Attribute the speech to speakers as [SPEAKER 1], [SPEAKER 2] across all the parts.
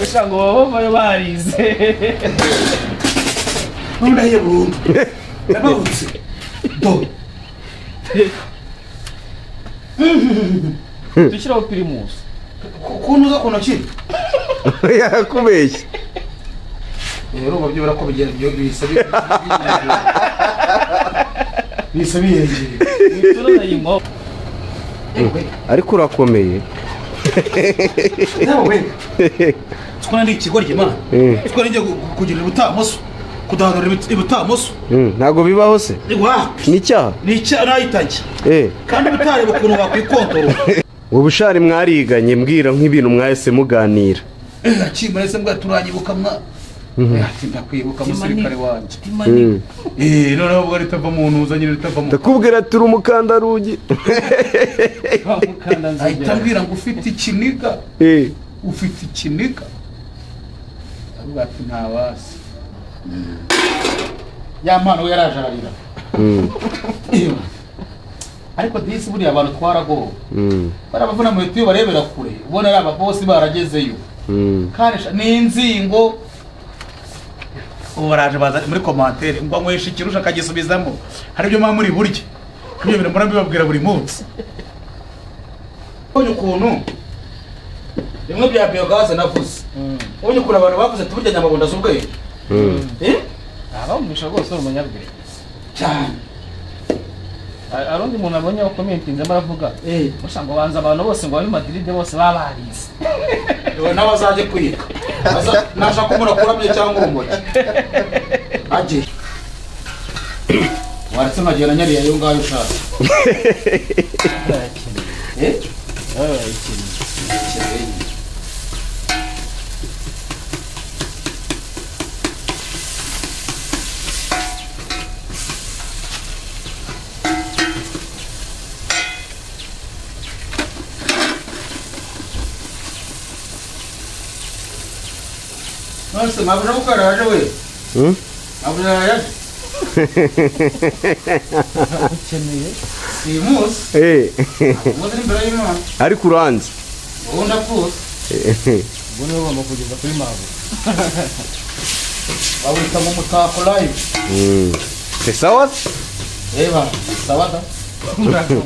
[SPEAKER 1] Ushango baba barize.
[SPEAKER 2] Nunda ye burundu. Nabutse. Do.
[SPEAKER 1] Dushyiraho Primus.
[SPEAKER 2] Kuntu za kono ki?
[SPEAKER 3] Yakubeshye.
[SPEAKER 2] Rero babyibara ko bigenda byo bisabiye. Bisabiye.
[SPEAKER 1] Turana yimo.
[SPEAKER 3] Ariko urakomeye.
[SPEAKER 2] Nawe. Tukona ndi ikigoryi mana. Tukona nje kugira ubutamoso. Kudahanura ibutamoso.
[SPEAKER 3] Ntago bibaho se.
[SPEAKER 2] Wa.
[SPEAKER 3] Ni cyaha.
[SPEAKER 2] Ni cyaha nayitanki. Kandi bitare bukuntu bakwikontorora.
[SPEAKER 3] Ubushari mwariganye mbwira nk'ibintu mwahise muganira.
[SPEAKER 2] Akimara se mbwa turanyibuka mwa. Ati ndakwibuka musirikare wanje. Noneho ubwo ritava mu ntuza nyine ritava mu.
[SPEAKER 3] Ndakubwira turi umukanda rugi.
[SPEAKER 2] Ahitambwira ngo ufite ikiniga. Ufite ikiniga. Avuga ati ntabasi. Ya mpano we yarajarira. Ariko disi buri abantu twarago. Barabavuna mu yitiyo barebera kure. Ubona ari ababosi baragezeyo. Kanisha n'inzingo. Ubaraje baza muri commentaire ngo nkwesha ikirusha kagisubizamo. Hari byo muri buryo. Kubyo bintu mura bibabwira buri munsi. Onye ukuntu bimwe bya biogas navuze. Onye ukuntu abantu bavuze tuburya nyamabonda z'ubwenge.
[SPEAKER 1] Abamugisha rwose umunyabwenge
[SPEAKER 2] cyane.
[SPEAKER 1] Arundi muntu abonye commentinze baravuga usanga banza abantu bose ngo bari Madrid bose babarize.
[SPEAKER 2] N'abazaje kwiga. Nashaka kumura kuramye cyangwa urumogi. Aje. Waretse magera nyari yayo ngayo ushaka. Nonse mabura ukaraje we. Mabura yaje.
[SPEAKER 1] Ukeneye
[SPEAKER 2] Primus. Modern Ibrahim.
[SPEAKER 3] Ari kuranze.
[SPEAKER 2] Onda pus.
[SPEAKER 1] Bone baba kugeza kuri mabo.
[SPEAKER 2] Awita mu mutako live.
[SPEAKER 3] Sawa?
[SPEAKER 2] Eba, sawada.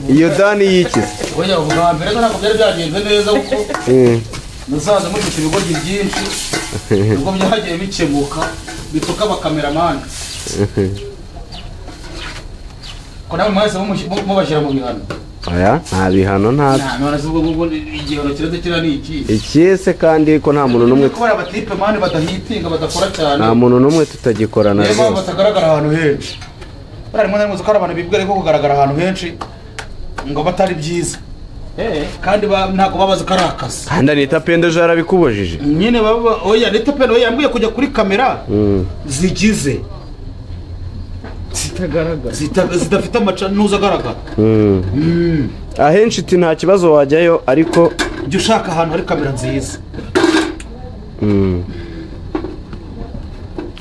[SPEAKER 3] Iyo dani yikize.
[SPEAKER 2] Oya uvuga mbere ko nakubyari byagenze neza uko. Musaza mufite ibigoryi byinshi. Ubwo byagiye bikemuka bituka abakameramani. Ko nawe mwese mubashyira mu bihano.
[SPEAKER 3] Aya nta bihano nta.
[SPEAKER 2] None se ubwo igihano kireze kira ni iki?
[SPEAKER 3] Ikiyese kandi ko nta muntu numwe
[SPEAKER 2] ko abatipe mani badahitinga badakora cyane.
[SPEAKER 3] Nta muntu numwe tutagikorana
[SPEAKER 2] rwose. Niba batagaragara ahantu henshi. Barimo namuze ko abantu bibwira ko kugaragara ahantu henshi ngo batari byiza. Kandi ntago babaza karakase.
[SPEAKER 3] Kandi Anita Pendo jarabikubojije.
[SPEAKER 2] Nyine baba oya Anita Pendo yambwiye kujya kuri kamera zigize. Zidafite amacanuza agaragara.
[SPEAKER 3] Ahenshi iti nta kibazo wajyayo ariko
[SPEAKER 2] jya ushaka ahantu hari kamera nziza.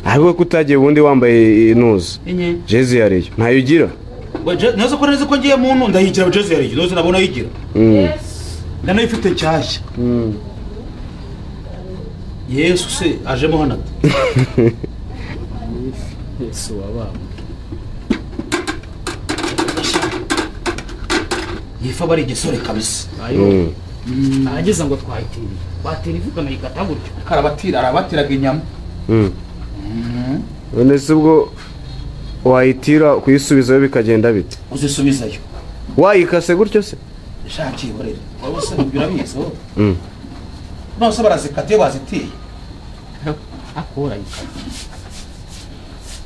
[SPEAKER 3] ahubwo kutagiye ubundi wambaye inuza jezi ya Rayon ntayo ugira.
[SPEAKER 2] Neza ko neza ko ngiye mu ntu ndayigira jezi ya Rayon nose nabona yigira. Ndana ifite cyashya. Yesu se ajemo hano.
[SPEAKER 1] Yesu wababa.
[SPEAKER 2] Yifa bari igisore kabisa.
[SPEAKER 1] Ayo. Ageza ngo twahitira. Batira ivuga na ikata gutyo.
[SPEAKER 2] Karabatira arabatiraga inyama.
[SPEAKER 3] None se ubwo wayitira kuyisubizayo bikagenda bite?
[SPEAKER 2] Uzisubizayo.
[SPEAKER 3] Wayikase gutyo se?
[SPEAKER 2] Shaki borere. Waba se birabizo. No se barazikatiye bazitiye.
[SPEAKER 1] Akora ikata.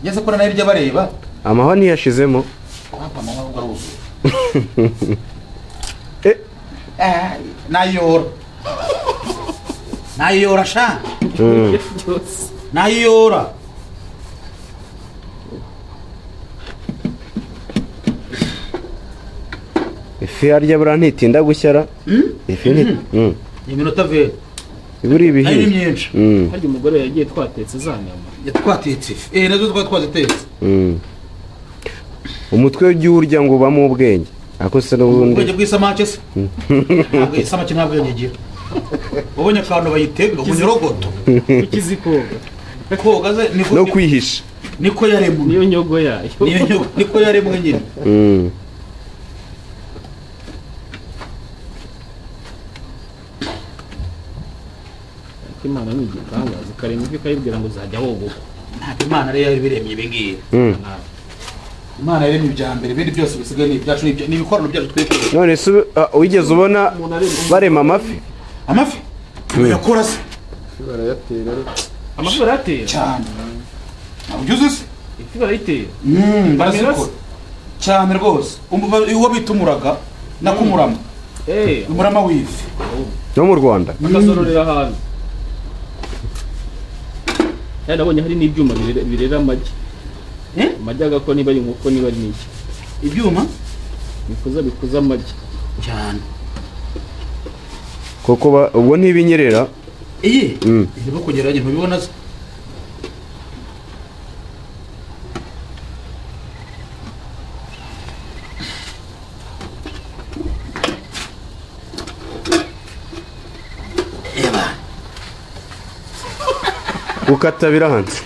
[SPEAKER 2] Yeze ko na iryo bareba.
[SPEAKER 3] Amahwa ntiyashizemo.
[SPEAKER 2] Papa mama ugaruzo. Nayora. Nayora sha. Nayora.
[SPEAKER 3] Ifi yarya bura ntitinda gushyara. Ifi ni
[SPEAKER 2] iminota ve.
[SPEAKER 3] Iburi ibihi.
[SPEAKER 2] Ari myinshi.
[SPEAKER 1] Kandi umugore yagiye twatetse za nyama.
[SPEAKER 2] Yatwatetse. Nazo twazitetse.
[SPEAKER 3] Umutwe w'urya ngo ubamo ubwenge. Ako se n'ubundi.
[SPEAKER 2] Ubwenge bw'isamake se. Ntabwo isamake ntabwo yagiye. ubonye akantu bayitega umunyorogoto
[SPEAKER 1] ikizikoga
[SPEAKER 2] koga ze
[SPEAKER 3] no kwihisha
[SPEAKER 2] niko yaremwe
[SPEAKER 1] niyo nyogo yayo
[SPEAKER 2] niko yaremwe nyine
[SPEAKER 1] Imana ni igitangaza karema ibyo kayibwira ngo uzajya woguka
[SPEAKER 2] ntabwo Imana rero yabiremye ibi ngibi Imana yaremye ibya mbere ibindi byose bisigaye ni ibyacu ni ibikorano byacu twebwe
[SPEAKER 3] none se wigeze ubona barema amafi
[SPEAKER 2] yakora se
[SPEAKER 1] barayatera amafi barayatera
[SPEAKER 2] cyane ntabwo uzi se
[SPEAKER 1] ifi barayitera
[SPEAKER 2] barazikora cyane rwose uwo bitumuraga nakumurama umurama w'ifi
[SPEAKER 3] no mu Rwanda
[SPEAKER 1] bakazororera hanze nabonye hari n'ibyuma birera amagi amagi agakora niba ari inkoko niba ari n'iki
[SPEAKER 2] ibyuma
[SPEAKER 1] bikuza amagi
[SPEAKER 2] cyane
[SPEAKER 3] koko ubwo ntibinyerera
[SPEAKER 2] irimo kugeranya ntubibona se
[SPEAKER 3] gukata birahanze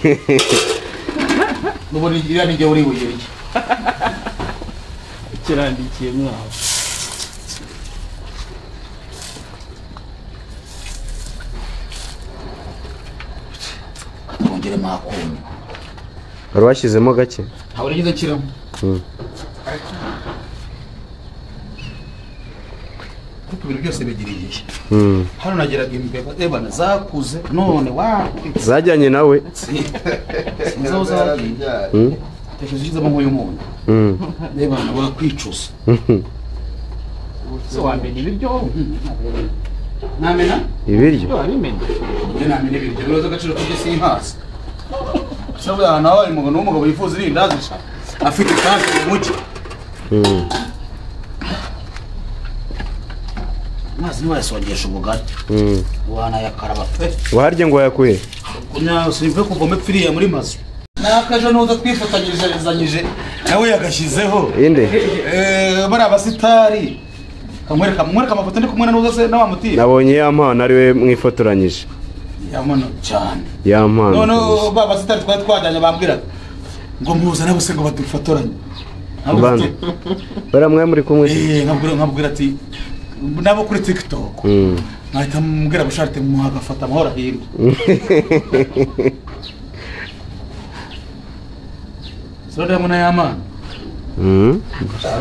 [SPEAKER 2] nubona iriya ni jya uribuye iki
[SPEAKER 1] kirandikiye mwaho
[SPEAKER 2] twongere makunyu
[SPEAKER 3] wari washyizemo gake
[SPEAKER 2] ntabwo nigeze nshyiramo kuko ibintu byose bigira igihe hano nageraga imbeba ebana zakuze none
[SPEAKER 3] zajyanye nawe
[SPEAKER 2] nizo zagiye tekerezo ushyizemo nk'uyu muntu ebana wakwicuza
[SPEAKER 1] so wamenya ibiryo
[SPEAKER 2] namena
[SPEAKER 3] ibiryo
[SPEAKER 1] wabimenya
[SPEAKER 2] namena ibiryo biroza agaciro k'ibyo sinkazi cyangwa ahantu habaye umugabo w'umugabo yifuza irindazi afite kandi mu mujyi mazi ntiwayasongesha ubugari wanayakaraba pe
[SPEAKER 3] waharya ngo wayakuye
[SPEAKER 2] simve kuvoma ipfiriya muri mazu nakaje nuza twifatanyije nawe yagashyizeho
[SPEAKER 3] inde
[SPEAKER 2] bari abasitari kamwereka amafoto ndi kumwe na nuza se na wa mutima
[SPEAKER 3] nabonye ya mpano ari we mwifotoranyije
[SPEAKER 2] yamano cyane
[SPEAKER 3] ya mpano
[SPEAKER 2] none ba basitari twari twajyanye bambwiraga ngo muza nabo se ngo badufotoranye
[SPEAKER 3] baramwe muri kumwe
[SPEAKER 2] nkabwira ati nabo kuri TikTok nkahita mubwira busharte muhagafata amahoro hirya sura muna yamana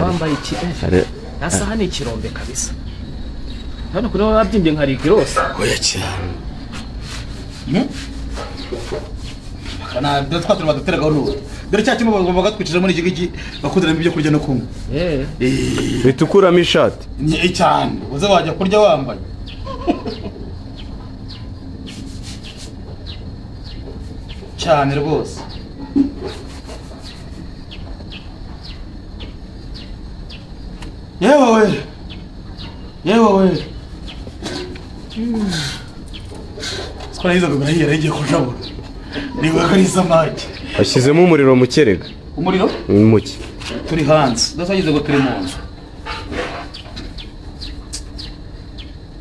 [SPEAKER 1] bambaye iki nasa hano ikirombe kabisa hano kuri babyimbye nka rigirose
[SPEAKER 2] oya cyane kana twatuma duteragaho n'ubu dore cya kimwe bagomba gatwicira muri iki giki bakudiramo ibyo kurya no kunywa
[SPEAKER 3] bitukuramo ishati
[SPEAKER 2] cyane uze wajya kurya wambaye cyane rwose yewe sikora hizo gumira hiyo rege kujabura niwe kari samaki
[SPEAKER 3] ashyizemo umuriro mu kerega
[SPEAKER 2] umuriro
[SPEAKER 3] muke
[SPEAKER 2] turi hanze ndasagize ngo turi mu nzu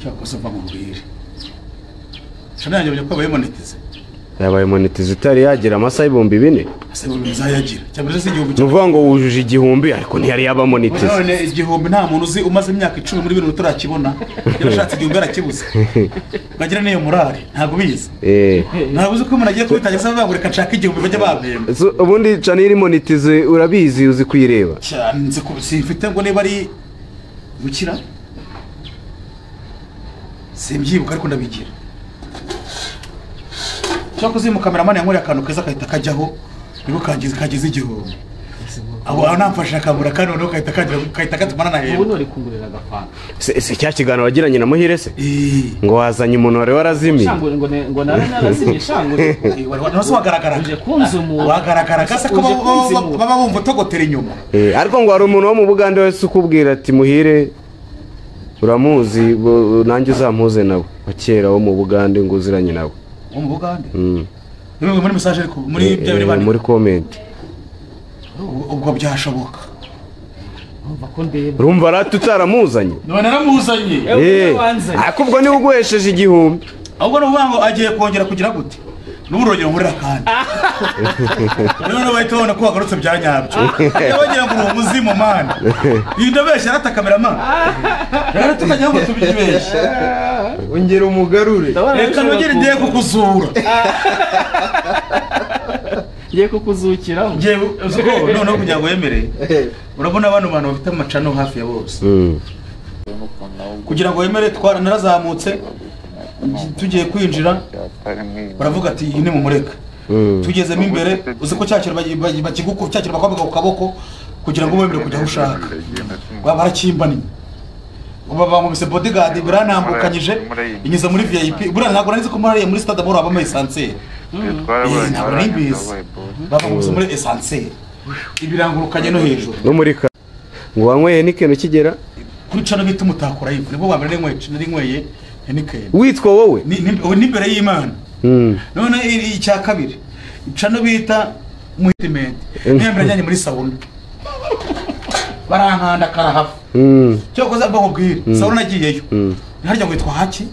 [SPEAKER 2] cyakoze mva mu bwire shana yanjye ko bayimonetize
[SPEAKER 3] yabaye monetize itari yagira amasaha 2000
[SPEAKER 2] ase ngo bizayagira cyangwa se igihumbi
[SPEAKER 3] nuvuga ngo wujuje igihumbi ariko ntiyari yaba monetize
[SPEAKER 2] none igihumbi nta muntu uzi umaze imyaka 10 muri bintu turakibona yarashatse igihumbi arakibuze bagira niyo morale ntago bizi ntago uzi ko umuntu agiye kubitangira se bagureka nshaka igihumbi bajya babemba
[SPEAKER 3] ubundi cyane iri monetize urabizi uzi kuyireba
[SPEAKER 2] cyane nzi ko sifite ngo niba ari gukira simbyibuka ariko ndabigira cyako zimu cameraman yankoreye akantu keza kahita kajyaho nibo kagize igihumbi abo namfasha kamera kandi noneho kahita katumana na yego
[SPEAKER 1] ubu nori kungurira agafana
[SPEAKER 3] se cya kiganiro wagiranye na Muhire se ngo wazanye umuntu wari warazimiye
[SPEAKER 1] ngo narazimye shangure
[SPEAKER 2] wari wagaragara
[SPEAKER 1] uje kunzumu
[SPEAKER 2] wagaragara kase ko baba bumva togotera inyuma
[SPEAKER 3] ariko ngo hari umuntu wo mu Bugande wese ukubwira ati Muhire uramuzi nanjye uzampuze nawe wakera wo mu Bugande ngo uziranye nawe
[SPEAKER 2] mu Bugande muri message ariko muri bya biri bane
[SPEAKER 3] muri comment
[SPEAKER 2] ubwo byashoboka
[SPEAKER 3] urumva rati utaramuzanye
[SPEAKER 2] none naramuzanye
[SPEAKER 3] ariko ubwo niwe uguhesheje igihumbi
[SPEAKER 2] ahubwo ni ukuvuga ngo agiye kongera kugira gute n'uburogero nkurira kandi none bahita babona ko wagarutse bya nyabyo bagira ngo uri umuzimu mani iyi ndabeshya arata kameramani rero tukajya ngo tubibeshye
[SPEAKER 3] ongera umugarure
[SPEAKER 2] reka nongere ngiye kukuzura
[SPEAKER 1] ngiye kukuzukiraho
[SPEAKER 2] ngiye noneho kugira ngo wemereye urabona abantu bafite amacano hafi ya bose kugira ngo wemere narazamutse tugiye kwinjira baravuga ati iyi ni mu mureka tugezemo imbere uzi ko cyakira cyakira bakwambika ku kaboko kugira ngo wemere kujya aho ushaka barakimbaniye baba mu bise bodyguard biranambukanyije inyuze muri VIP buriya ntabwo narizi ko muri stade amahoro habamo esanseri ntabwo nimbizi baba mu muri esanseri ibirangurukanye no hejuru
[SPEAKER 3] no muri ngo wanyweye n'ikintu kigera
[SPEAKER 2] kuri cano bita umutakura yivu nibo bambere n'inyweye Henikeni
[SPEAKER 3] witwa wowe
[SPEAKER 2] n'imbere y'Imana none icya kabiri cano bita muhitimenti nembere njyanye muri sauna barankanda karahafa cyo koza bakubwira sauna nagiyeyo harya ngo yitwa haki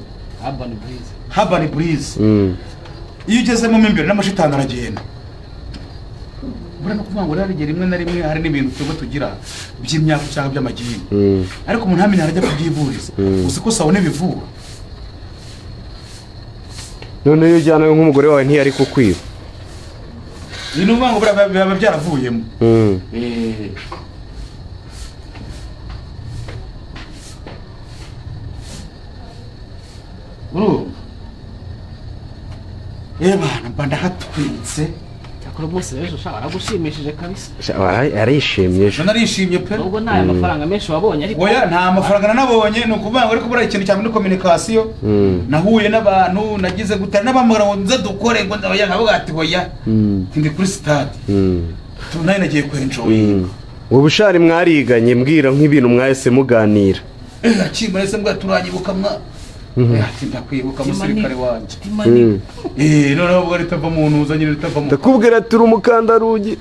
[SPEAKER 2] Urban Breeze iyo ugezemo imbere n'amashitani aragenda bura no kuvuga ngo rari rimwe na rimwe hari n'ibintu cyo tugira by'imyaka cyangwa by'amagini ariko umuntu hamenya arajya kubyivuriza uzi ko sauna bivura
[SPEAKER 3] none iyo ujyana nk'umugore wawe ntiyari kukwiba
[SPEAKER 2] ni n'uvuga ngo biba byaravuyemo bana mba ndahatwitse
[SPEAKER 1] cyakora bose rero ushaka aragushimishije kabisa
[SPEAKER 3] arishimye ejo
[SPEAKER 2] narishimye pe
[SPEAKER 1] nubwo nta mafaranga menshi wabonye ariko
[SPEAKER 2] oya nta mafaranga nanabonye ni ukuvuga ngo ariko buriya ikintu cyane muri communication nahuye n'abantu nagize gutara n'abamugara ngo nze dukore ngo oya nkavuga ati oya ndi kuri stade tunaye nagiye kwenjoy
[SPEAKER 3] ubushari mwariganye mbwira nk'ibintu mwahise muganira
[SPEAKER 2] akimara se mbwa turanyibuka mwa ati ndakwibuka musirikare wanje none ubwo ritava mu ntuza nyine ritava mu
[SPEAKER 3] ndakubwira turi umukandarugi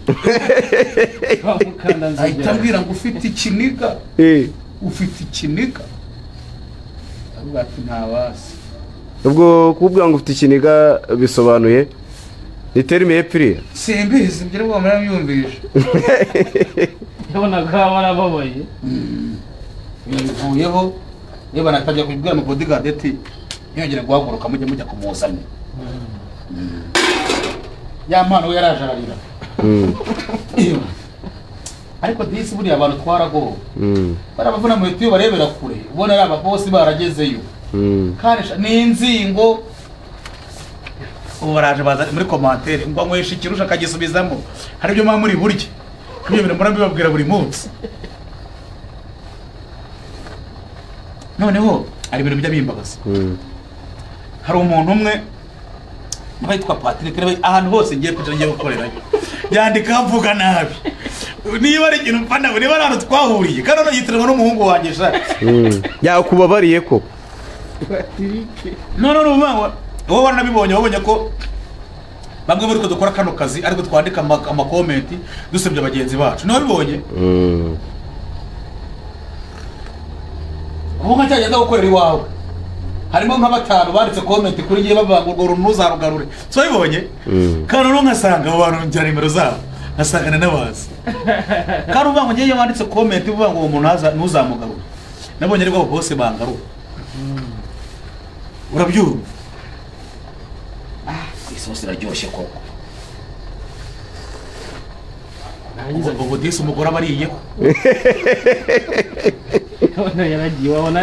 [SPEAKER 2] ahita mbwira ngo ufite ikiniga ufite ikiniga avuga ati ntabasi
[SPEAKER 3] ubwo kubwira ngo ufite ikiniga bisobanuye ni terime y'epiriya
[SPEAKER 2] simbizi mbere ngo bamara myumvisha
[SPEAKER 1] yabona ko barababaye
[SPEAKER 2] bivuyeho niba natajya kubwira mu bodyguard ati yongere guhaguruka mujya kumuzana ya mpano we yarajararira ariko disi buriya abantu twarago barabavuna mu bitiyo barebera kure ubona ari ababosi baragezeyo kandi n'inzingo ubu baraje baza muri commentaire ngo nkwesha ikirusha akagisubizamo hari ibyo muri buryo ibyo bintu murabibabwira buri munsi noneho ari ibintu bijya bimbabaza hari umuntu umwe witwa Patrick ahantu hose ngiye kujya ngiye gukorerayo yandika mvuga nabi niba ari ikintu mfa nawe niba ari ahantu twahuriye kandi no yitiranwa n'umuhungu wanjye sha
[SPEAKER 3] yakubabariye ko
[SPEAKER 2] no wowe wanabibonye wabonye ko bamwe muri ko dukora kano kazi ariko twandika amakomenti dusebye abagenzi bacu niba bibonye ubu nka cyagenda gukorera iwawe harimo nka batanu banditse komenti kuri ngiye bavuga ngo urwo ntuzarugarure so bibonye kandi no nkasanga abo bantu ngira nimero zabo nkasangana n'abazi kandi uvuga ngo ngiye wanditse komenti uvuga ngo uwo muntu ntuzamugarure nabonye ariko bose bangaruka urabyumva isosi iraryoshye koko ubu disi umugore abariyeho
[SPEAKER 1] none yaragiye wabona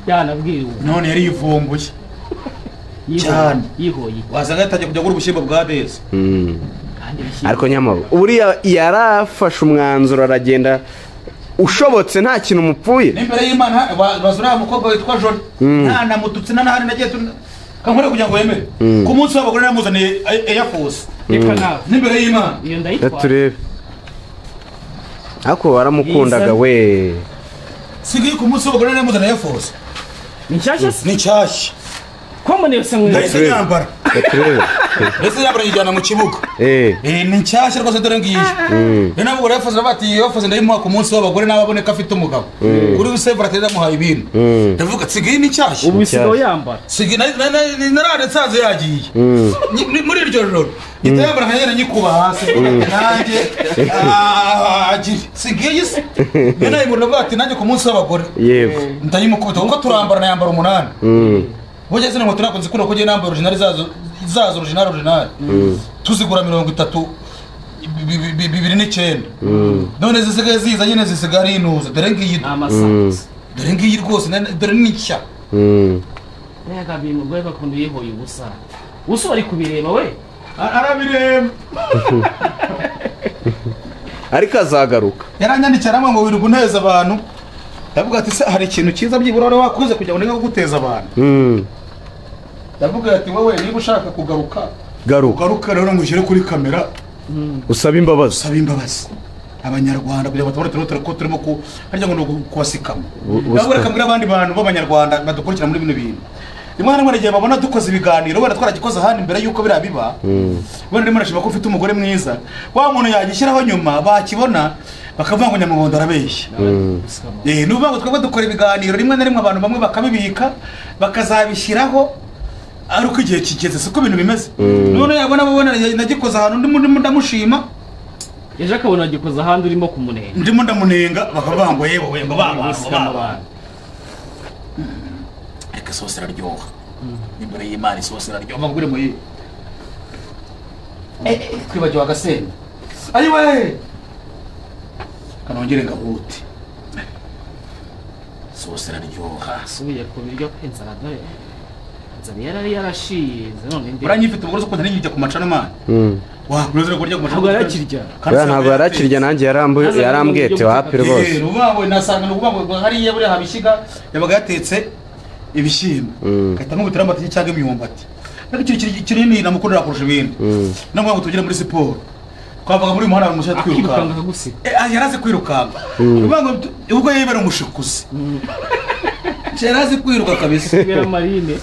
[SPEAKER 1] yanabwiriwe
[SPEAKER 2] none yari yivumbuye cyane
[SPEAKER 1] yihoye
[SPEAKER 2] wasanga yatangiye kujya gura ubushyimbo bwa desi
[SPEAKER 3] ariko nyamara uriya yarafashe umwanzuro aragenda ushobotse nta kintu mupfuye
[SPEAKER 2] n'imbere y'Imana bazura umukobwa witwa Jori nta namututse nahari nagiye kankore kugira ngo yemere ku munsi w'abagore namuzaniye Air Force n'imbere y'Imana
[SPEAKER 1] iyo ndayitwa
[SPEAKER 3] turebe ako baramukundaga we
[SPEAKER 2] sigiye ku munsi w'abagore namuzaniye Air Force
[SPEAKER 1] ni nshyashya
[SPEAKER 2] ni nshyashya
[SPEAKER 1] ko munese mwe
[SPEAKER 2] ndayise nyambara
[SPEAKER 3] turebe
[SPEAKER 2] ese yambara yijyana mu kibuga ni nshyashya rwose dore ngiyi rero nabwo yafuze bati yafuze ndayimuha ku munsi w'abagore n'ababoneka afite umugabo kuri Yusef arateza muhaye ibintu ndavuga tsigaye ni nshyashya
[SPEAKER 1] ubu bisigaho yambara
[SPEAKER 2] sigaye narane nsanze yagiye muri iryo joro itayambara nkanyene nyikuba hasi nanjye sigaye se bena imurira bati nanjye ku munsi w'abagore
[SPEAKER 3] yego
[SPEAKER 2] ndayimukubita ngo turambara na yambara 8 bugeze ngo tunakunze kuno kujye nambara original zazo original tuzigura 30 2.9 none zisigaye ziza nyine zisigara inuza dore ngiyi dore ngiyi rwose dore n'icya
[SPEAKER 1] nega bintu gwe bakundu yehoye ubusa uso ari kubireba we
[SPEAKER 2] arabireba
[SPEAKER 3] ariko azagaruka
[SPEAKER 2] yaranyandikira ngo wirirwa uneza abantu ndavuga ati se hari ikintu cyiza byibura wari wakuze kugira ngo ninga guteza abantu ndavuga ati wowe niba ushaka kugaruka garuka rero ngo ushyire kuri kamera
[SPEAKER 3] usaba
[SPEAKER 2] imbabazi abanyarwanda kugira ngo batore ko turimo ku harya ngo kubasikamo ndabura kamera abandi bantu b'abanyarwanda badukurikira muri bino bintu rimwe na rimwe igihe babona dukoze ibiganiro wenda twaragikoze ahandi mbere yuko biriya biba wenda rimwe nashima ko ufite umugore mwiza wa muntu yagishyiraho nyuma bakibona bakavuga ngo Nyamuhondo arabeshya n'uvuga ngo twebwe dukora ibiganiro rimwe na rimwe abantu bamwe bakabibika bakazabishyiraho ari uko igihe kigeze siko ibintu bimeze none yabona babona nagikoze ahantu ndimo ndamushima
[SPEAKER 1] ejo akabona agikoze ahandi urimo kumunenga
[SPEAKER 2] ndimo ndamunenga bakavuga ngo yewe ngo baba reka sose araryoha imbere y'Imana sose araryoha bagure mu ye twibagiwe agasenga ayiwe kanongere ngahute sose araryoha
[SPEAKER 1] subiye ku biryo kwenzara dore nzari yarashize none ndi
[SPEAKER 2] uranyifite ubwo ko ntarinjye ku macana man wakuruze kurya ku macana
[SPEAKER 3] ntabwo yarakirya nanjye yarambwiye ati wapi rwose
[SPEAKER 2] uvuga nasanga n'uvuga hariya buri habishiga yabaga yatetse ibishyimbo kahita nkubitira amati cyangwa imyumbati ariko kinini namukundira kurusha ibindi namwe ngo tugire muri siporo twavaga muri muhanda umusha twirukanga yaraze kwirukanga uvuga ngo ubwo yibera umushikuzi yaraze kwiruka kabisa
[SPEAKER 1] bera marine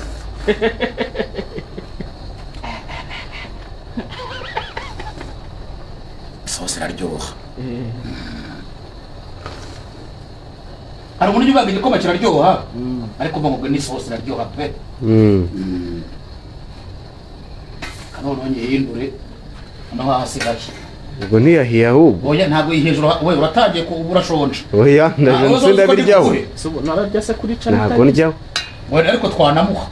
[SPEAKER 2] sose araryoha hari umuntu uvuga igikoma kiraryoha ariko ngo ni sose iraryoha pe kanone yindure naho hasigaye
[SPEAKER 3] ubwo ntiyahiye ahubwo
[SPEAKER 2] oya ntabwo hejuru we uratangiye ko urashonje
[SPEAKER 3] oya ndaje ndabiryaho
[SPEAKER 1] nararya se kuri cana
[SPEAKER 3] ntabwo ndyaho
[SPEAKER 2] we ariko twanamuha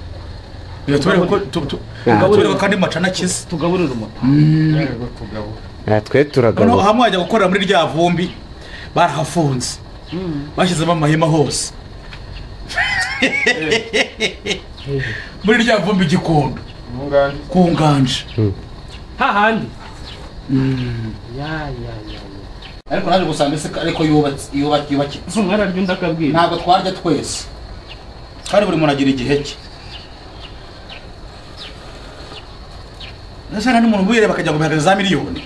[SPEAKER 2] tugaburira kandi macana kize
[SPEAKER 1] tugaburira umuta
[SPEAKER 3] tugabura twe turagabura
[SPEAKER 2] hamwe wajya gukorera muri rya vumbi barahafunze bashyizemo amahema hose muri rya vumbi Gikondo ku nganje
[SPEAKER 1] hahandi
[SPEAKER 2] ariko naje gusanga ese ariko yubaki
[SPEAKER 1] zumwara ryo ndakabwira
[SPEAKER 2] ntabwo twarya twese kandi buri muntu agira igihe cye nasana n'umuntu ubire bakajya ngo bihagaze za miliyoni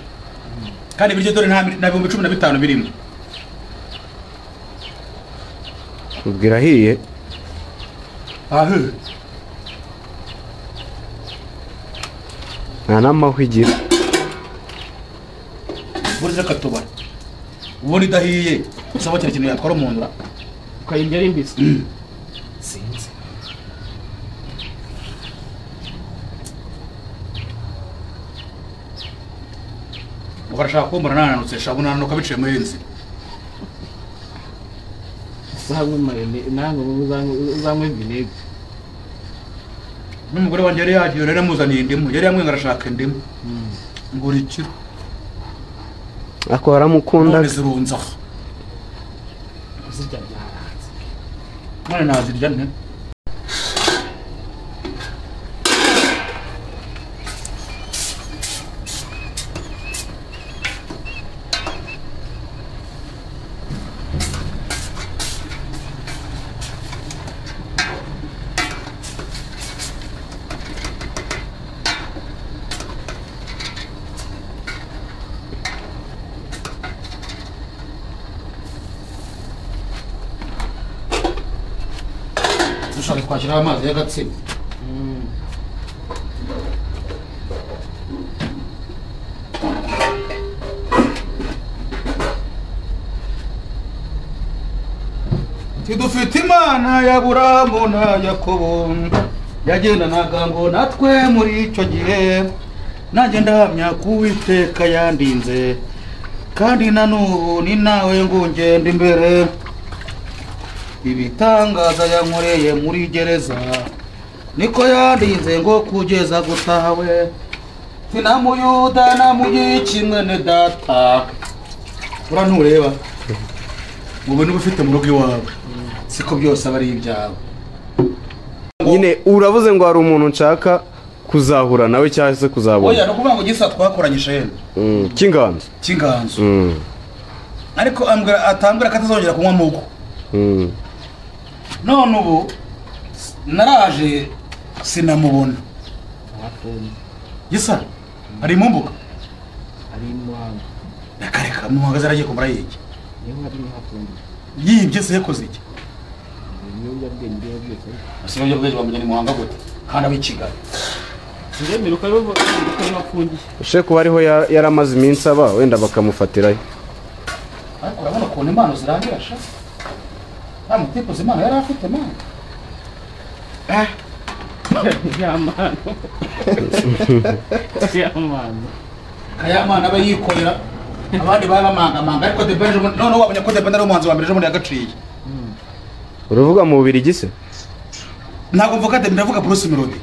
[SPEAKER 2] kandi biryo dore nta 15 birimo
[SPEAKER 3] ubwira hiye nta n'amahwa igira
[SPEAKER 2] burize katubara ubundi idahiye usaba cyane ikintu yatwara umuntu
[SPEAKER 1] ukayirya ari mbisi sinzi
[SPEAKER 2] ukarashaka kumbura nananutse shabuna nanuka biciye muri inzi
[SPEAKER 1] uzanywe vinegere
[SPEAKER 2] n'umugore wanjye yari yagiye rero amuzaniye indimu yari yamwe ngarashaka indimu ngura ikiro
[SPEAKER 3] ako haramukunda
[SPEAKER 2] zirunza
[SPEAKER 1] zirya byaranze
[SPEAKER 2] none nazirya nte dushaka kwakira amazi y'agatsima imana ya Buramu na Yakobo yagendanaga ngo natwe muri icyo gihe nanjye ndahamya ko Uwiteka yandinze kandi na n'ubu ni nawe ngo ngende imbere ibitangaza yankoreye muri gereza niko yandinze ngo kugeza gutahawe sinamuyuda namuyi kimwe ne data urantureba ngo niba ufite mu rugo iwawe siko byose aba ari ibyawe
[SPEAKER 3] nyine uravuze ngo hari umuntu nshaka kuzahura nawe cyangwa se kuzabona
[SPEAKER 2] oya no kuvuga ngo gisa twakoranye shene cy'inganzo ariko atambwira ko atazongera kunywa mugo none ubu naraje sinamubona gisa ari mu mbuga
[SPEAKER 1] ari muhanga
[SPEAKER 2] nakareka mu muhanga zaragiye kumara yiki
[SPEAKER 1] niho hari hafunze
[SPEAKER 2] yibye se yakoze iki
[SPEAKER 1] niyo yabwenge byose
[SPEAKER 2] asibye bwenge bamujyana mu muhanga gute kandi abi Kigali
[SPEAKER 1] Ndemera ukabivuga ko nafungiye
[SPEAKER 3] ushe kuba ariho yaramaze iminsi aba wenda bakamufatirayo
[SPEAKER 2] ariko urabona ukuntu impano zirangira sha nta mutipo z'imana yari afite mana kayamana aba yikorera abandi baba bamanga ariko de Benjo none wabonye ko de Benjo ari umuhanzi wa mbere ejo muri yagaciye
[SPEAKER 3] uravuga mu Bubiligi se
[SPEAKER 2] ntabwo mvuga de ndavuga Bruce Melody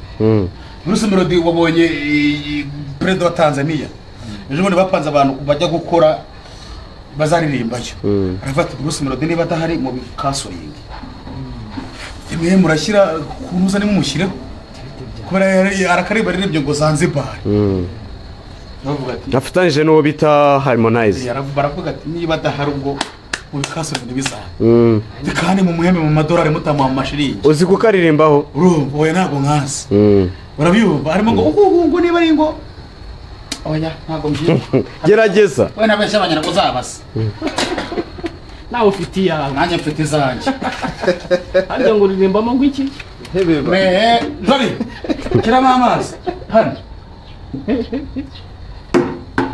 [SPEAKER 2] Bruce Melody wabonye president wa Tanzania ejo muri bapanze abantu bajya gukora bazaririmbayo arafata Bruce Melody niba atahari mu bikasoringi imwe murashyira kunuza ni mumushireho kubera arakariba riribyo ngo Zanzibar bavuga ati
[SPEAKER 3] afatanyije n'uwo bita Harmonize
[SPEAKER 2] baravuga ati niba adahari ubwo mu bikasoringi bizaha kandi mu muhembe mu madolari mutamuha mu mashiringi
[SPEAKER 3] uzi kukaririmbaho
[SPEAKER 2] urumva oya ntabwo nkazi urabyumva harimo ngo niba ari ngo oya ntabwo mbyina
[SPEAKER 3] gerageza
[SPEAKER 2] we nabeshya abanyarwanda uzabasa
[SPEAKER 1] nawe ufite iyawe
[SPEAKER 2] nanjye mfite izanjye
[SPEAKER 1] harya ngo uririmbamo ngo iki
[SPEAKER 2] Jori kiramo amazi hano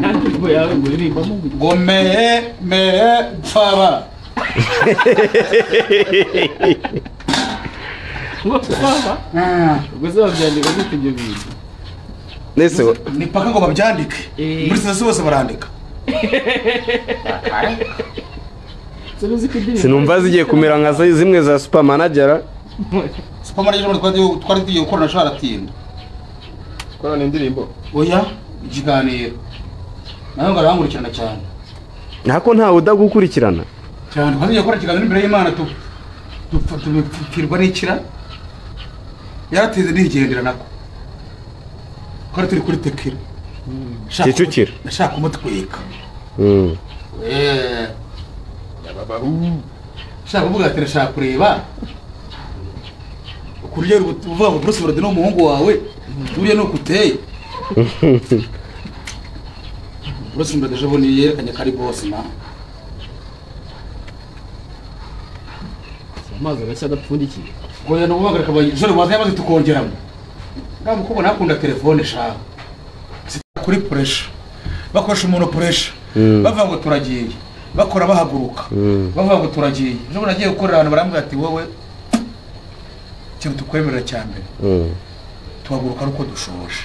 [SPEAKER 1] nanjye ngo yawe ngo uririmbamo ngo iki
[SPEAKER 2] ngo pfaba
[SPEAKER 1] ngo pfaba ubwo se babyandika gute ibyo bintu
[SPEAKER 3] nese
[SPEAKER 2] ni paka ngo babyandike muri sitasiyo bose barandika
[SPEAKER 3] sinumva zigiye kumera nka zimwe za super manager
[SPEAKER 2] twari tugiye gukora na Sharatinda
[SPEAKER 1] korana indirimbo
[SPEAKER 2] oya ikiganiro nawe ngo arangurikirana cyane
[SPEAKER 3] ntako ntawe udagukurikirana
[SPEAKER 2] cyane twagiye gukora ikiganiro imbere y'Imana tupfirwa n'ikira yarateze ndigendera nako twari turi kuri Tekira
[SPEAKER 3] Kicukiro
[SPEAKER 2] nashaka umutwika shaka kuvuga ati nashaka kureba kurya uvuga ngo Bruce Melody n'umuhungu wawe uriya nuko uteye Bruce Melody ejo bundi yerekanye kari boss na
[SPEAKER 1] amazi agashya adapfundikiye
[SPEAKER 2] oya no kuvuga reka joro waza yamaze tukongeramo ngabo kuko nakunda telefone shaka kuri pressure bakoresha umuntu pressure bavuga ngo turagiye bakora bahaguruka bavuga ngo turagiye ejo nagiye gukorera abantu barambwira ati wowe cyo tukwemerera cyambere tuhaguruka uko dushoje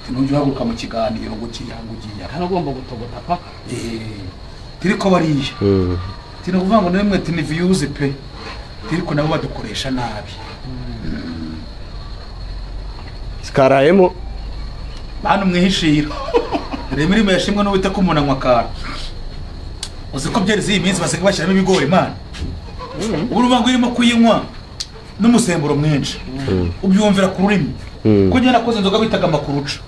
[SPEAKER 2] tinujye uhaguruka mu kiganiro ngo kiyangugiye
[SPEAKER 1] kandi ugomba gutogota paka
[SPEAKER 2] tiriko bariye tino kuvuga ngo nemwe tini views pe tiriko nabo badukoresha nabi
[SPEAKER 3] sikarayemo
[SPEAKER 2] bana mwihishira remiri yashimwe no wita ko umunanywa kara uzi ko byereze iyi minsi basiga bashyiramo ibigori man uruba ngo irimo kuyinywa n'umusemburo mwinshi ubyumvira ku rurimi ko njye nakoze inzoga bitaga amakuruca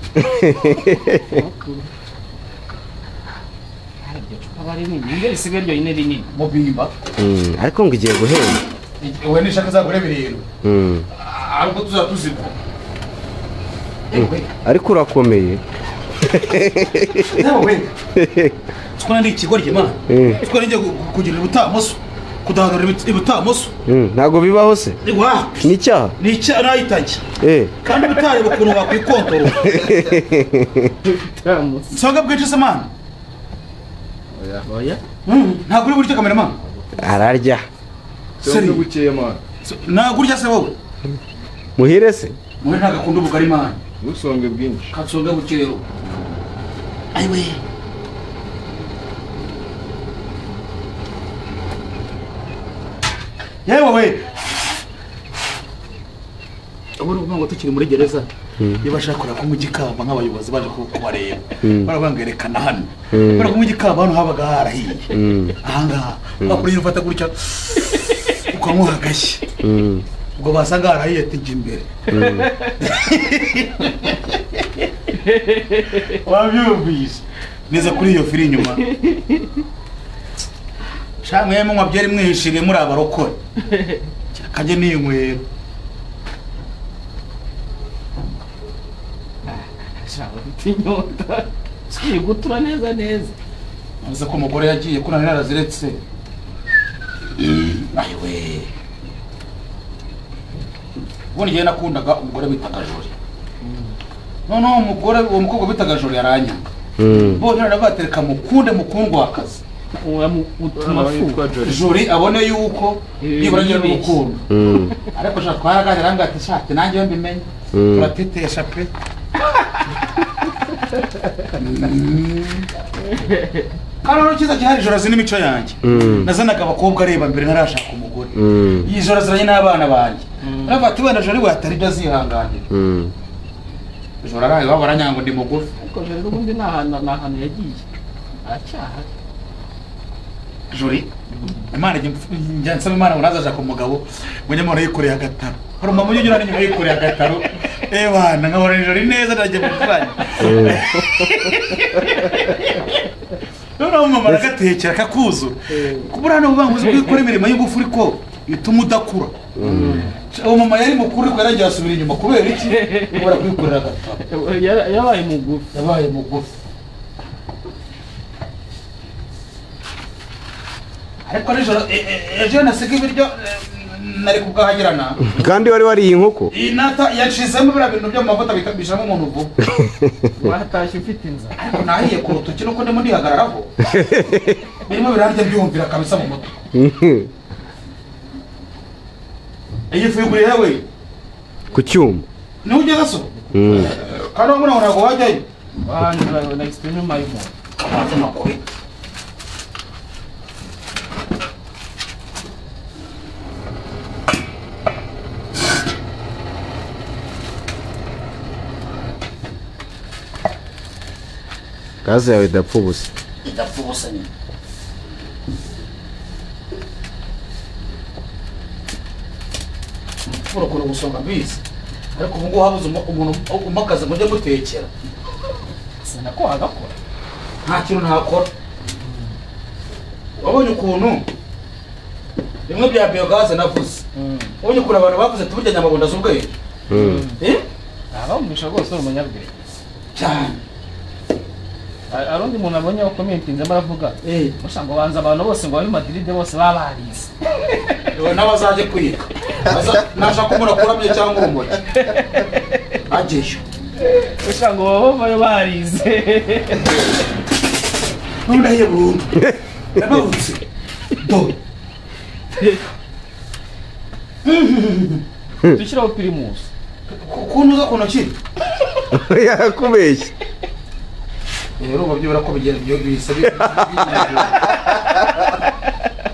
[SPEAKER 2] mubimba
[SPEAKER 3] ariko ngo igiye guhenda
[SPEAKER 2] we nishaka zagure birindwi ariko tuzatuzibwa
[SPEAKER 3] ariko urakomeye
[SPEAKER 2] twari ikigori kimana twari ngiye kugira ubutamoso kudahanura ibutamoso
[SPEAKER 3] ntago bibaho se ni icyaha
[SPEAKER 2] ni icyaha nayitange kandi bitareba ukuntu wakwikontoro nsanga bwinshi se mana
[SPEAKER 1] oya
[SPEAKER 2] ntabwo uri buryo kameramani
[SPEAKER 3] ararya
[SPEAKER 4] Seri bukeya man.
[SPEAKER 2] Ntabwo urya se wowe.
[SPEAKER 3] Muhire se
[SPEAKER 2] Muhire ntabwo akunda ubugari man.
[SPEAKER 4] Busonge bwinshi.
[SPEAKER 2] Katsonga bukero. Ayiwe. Yewe we. Ubwo ngo tukiri muri gereza. Iyo bashaka ko mu gikamba nk'abayobozi baje kubareba. Barabangerekana hano. Bara mu gikamba hano habaga harahiye. Ahangaha bakuri ufata gutya ukamuha gashye. Ubwo basanga harahiye tijya imbere. Wabyumvise neza kuri iyo firi inyuma. Shamwe mu mwabyeri mwishiriye muri abarokore. Kaje n'inkwero.
[SPEAKER 1] Inyota siye gutura neza neza.
[SPEAKER 2] Nze ko umugore yagiye kuna naraziretse. Ayiwe. Ubona igihe nakundaga umugore bitaga Jori. Noneho umugore uwo mukobwa bitaga Jori yaranya. Bonye narabatereka mukunde mukundwa akazi. Jori abone yuko nibaranye n'urukundo. Ariko shaka twaraganira ngati shati nanjye mbimenye. Turatetesha pe. Kararo kiza cyari Joro zini mico yanjye. Nazanaga abakobwa areba mbere narashaka umugore. Iyi Joro ziranye n'abana banjye. Arafata wenda Joro we atari byazihanganira. Joro araye babaranyango ndi mugufi.
[SPEAKER 1] Ariko Joro ubundi nahantu yagiye. Acyaha.
[SPEAKER 2] Jori Imana njya nsaba Imana ngo nazaja ku mugabo munyamara yikoreye agataro. Hari umama ugira n'inyuma yikoreye agataro. Bana nkabona Jori neza ndagiye mufanya. None mama aragatekera kakuzura. Kubura hano ubanguze kwikora imirimo y'ingufu ariko ituma udakura. Uwo mama yari mukuru ko yaragiye asubira inyuma kubera iki? Kubura kwikorera agataro.
[SPEAKER 1] Yabaye mugufi.
[SPEAKER 2] Yabaye mugufi. Ariko nijoro ejo nasiga ibiryo nari kubwahagirana
[SPEAKER 3] kandi wari wariye inkoko
[SPEAKER 2] inata yacizemo bira bintu byo mavuta bikabishamo umuntu vuba
[SPEAKER 1] watashye ufite inzara
[SPEAKER 2] ariko nahiye ku rutoki nuko ndimo ndihagararaho birimo birarya byumvira kabisa mu mutwe iyi figure yewe
[SPEAKER 3] ku cyuma
[SPEAKER 2] ni ugeze so kandi umuntu ntabwo wajyayo
[SPEAKER 1] banjira na extreme mayimo
[SPEAKER 2] amaze makuru
[SPEAKER 3] gaze yawe idapfa ubusa
[SPEAKER 2] idapfa ubusa nyine urakora gusonga bizi ariko ubu ngubu habuze umuntu umakaza mujye mutekera
[SPEAKER 1] sinako wagakora
[SPEAKER 2] nta kintu ntakora wabonye ukuntu bimwe bya biogaze navuze wabonye ukuntu abantu bavuze tuburya nyamabonda z'ubwenge
[SPEAKER 1] abamwisha rwose uri umunyabwenge
[SPEAKER 2] cyane
[SPEAKER 1] arundi muntu abonye ko commentinze baravuga mushango banza abantu bose ngo bari Madrid bose babarize
[SPEAKER 2] n'abazaje kwiga nashaka umuntu akuramye cyangwa umuti ageyo
[SPEAKER 1] mushango baba barize
[SPEAKER 2] nundahiye burundu nabutse do
[SPEAKER 1] dushyiraho Primus
[SPEAKER 2] kunuza ku ntoki
[SPEAKER 3] yakubeshye
[SPEAKER 2] rero babyibura ko bigenda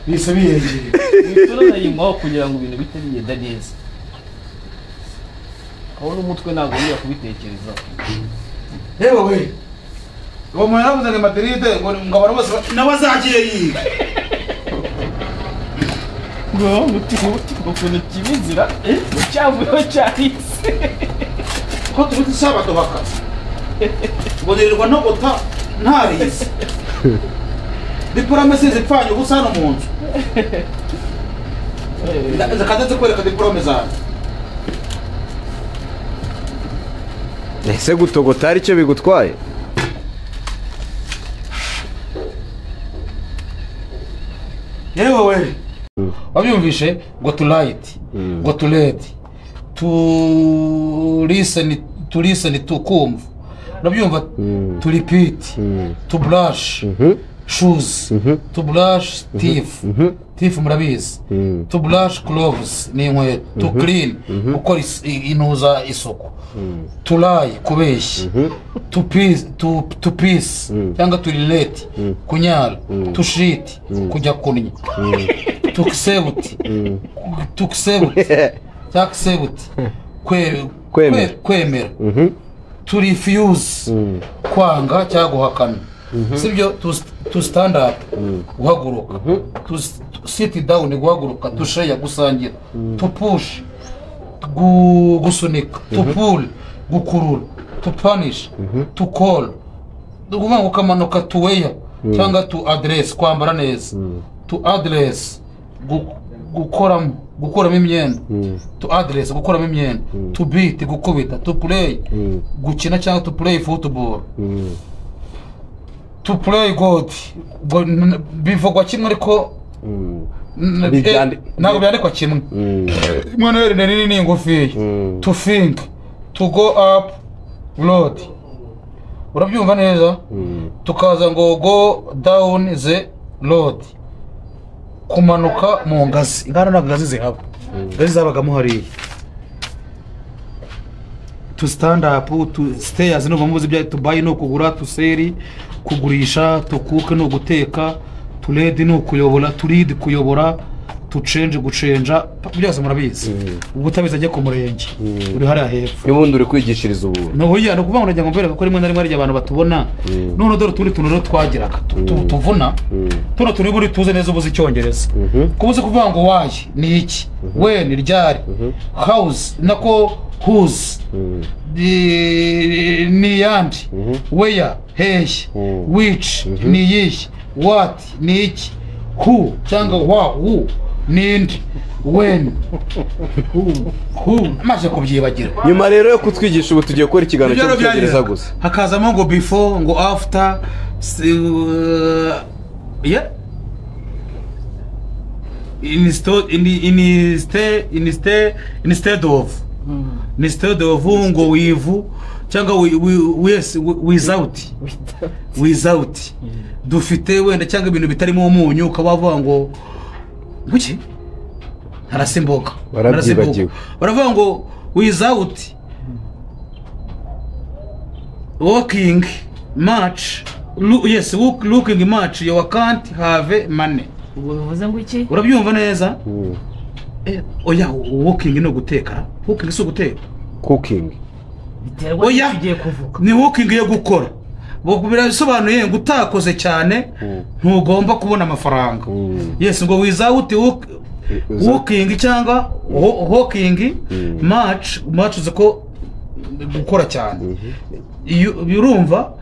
[SPEAKER 2] bisa biyegeye
[SPEAKER 1] turanayimaho kugira ngo ibintu bite bigenda neza aho n'umutwe ntabwo uriya kubitekerezaho
[SPEAKER 2] yewe we uwo muntu yaravuze ngo Madrid ngo abantu bose n'abazagiye yiga
[SPEAKER 1] ngo ukuntu kibinzira cyavuyeho cyahise
[SPEAKER 2] ko tubuze isabato bakaza ngo nirirwa no gota ntarize diplome size pfanye ubusa hano mu nzu zakaze kwereka diplome zawe
[SPEAKER 3] ese gutogota ari cyo bigutwaye
[SPEAKER 2] yewe we wabyumvishe ngo to light ngo to read to listen to kumva nabyumva to repeat to brush shoes to brush teeth teeth murabizi to brush clothes ni inkweto to clean gukora inuza isuku to lie kubeshya to piece cyangwa to relate kunyara to shit kujya kunya to accept kwemera to refuse kwanga cyangwa guhakana sibyo to stand up guhaguruka to sit down guhaguruka to share gusangira to push gusunika to pull gukurura to punish to call duguma ukamanuka to wear cyangwa to address kwambara neza to address gukoramo imyenda to address gukoramo imyenda to beat gukubita to play gukina cyangwa to play football to play god bivugwa kimwe ariko ntabwo byandikwa kimwe mwana rero ni ngufi to think to go up road urabyumva neza tukaza ngo go down the road kumanuka mu ngazi ingana na ngazi zihaba ngazi zabagamo hariya to stand up to stairs no bamuzi bya to buy no kugura to sell kugurisha to cook no guteka to lead no kuyobora to lead kuyobora to change gucenja byose murabizi ubutabiza ajye ku murenge uri hariya hepfo
[SPEAKER 3] n'ubundi uri kwigishiriza ubu
[SPEAKER 2] no hoya no kuvuga ngo najya ngombere ko rimwe na rimwe ari abantu batubona none dore tundi tuntu twagiraga tuvuna tuno turi buri tuze neza ubuzi cyongereza kubuze kuvuga ngo why ni iki when ryari house nako whose ni yandi where hey which ni yish what ni iki who cyangwa who nindi when who amaze kubyibagira
[SPEAKER 3] nyuma rero yo kutwigisha ubu tugiye gukora ikiganiro cyo kugereza gusa
[SPEAKER 2] hakazamo ngo before ngo after yeah instead of ngo wivu cyangwa without dufite wenda cyangwa ibintu bitarimo umunyu ukabavuga ngo nguki harasimboka baravuga ngo without walking much looking much you can't have money
[SPEAKER 1] uvuze ngo iki
[SPEAKER 2] urabyumva neza oya walking no guteka walking so guteka
[SPEAKER 3] cooking
[SPEAKER 1] biterwa n'igiye kuvuga
[SPEAKER 2] ni walking yo gukora birasobanuye ngo utakoze cyane ntugomba kubona amafaranga yes ngo without walking cyangwa walking much uzi ko gukora cyane urumva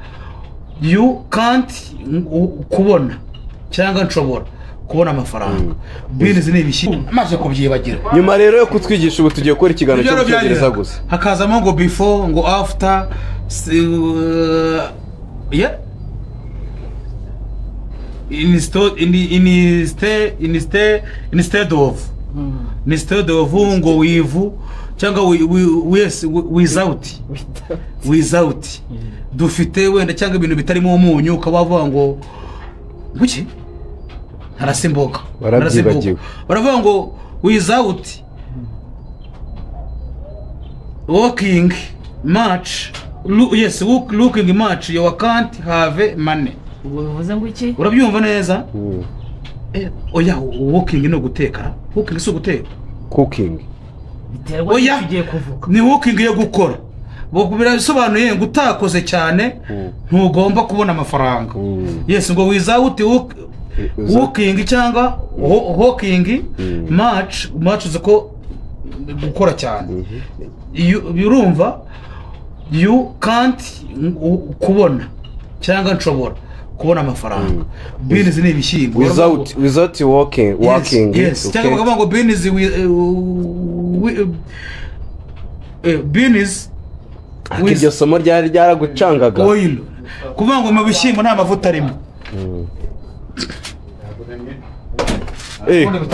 [SPEAKER 2] you can't kubona cyangwa nshobora kubona amafaranga binizi ni ibishyi amaze kubyibagira
[SPEAKER 3] nyuma rero yo kutwigisha ubu tugiye gukora ikiganiro cyo kugereza gusa
[SPEAKER 2] hakazamo ngo before ngo after yeah instead of ngo wivu cyangwa without dufite wenda cyangwa ibintu bitarimo umunyu ukabavuga ngo nguki harasimboka baravuga ngo without walking much looking much you can't have money
[SPEAKER 1] uvuze ngo iki
[SPEAKER 2] urabyumva neza oya walking no guteka walking so guteka
[SPEAKER 3] cooking
[SPEAKER 1] biterwa n'igiye kuvuga
[SPEAKER 2] ni walking yo gukora birasobanuye ngo utakoze cyane ntugomba kubona amafaranga yes ngo without walking cyangwa walking much uzi ko gukora cyane urumva you can't kubona cyangwa nshobora kubona amafaranga binizi ni ibishyimbo
[SPEAKER 3] without walking
[SPEAKER 2] yes cyangwa bakavuga ngo binizi binizi
[SPEAKER 3] iryo somo ryari ryaragucangaga
[SPEAKER 2] oil kuvuga ngo mu bishyimbo nta mavuta arimo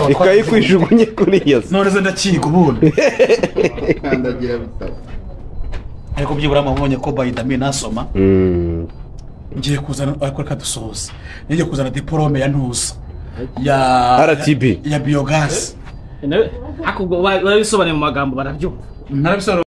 [SPEAKER 3] ikayi kwijugunye kuri iyo
[SPEAKER 2] none zo ndakiga ubundi kandagira bitabo ariko byibura amabonye ko bayidami nasoma ngiye kuzana ariko reka dusoze ngiye kuzana diplome ya ntuza ya
[SPEAKER 3] RTB
[SPEAKER 2] ya biogas
[SPEAKER 1] akubwo barabisobanura mu magambo barabyumva
[SPEAKER 2] narabisobanura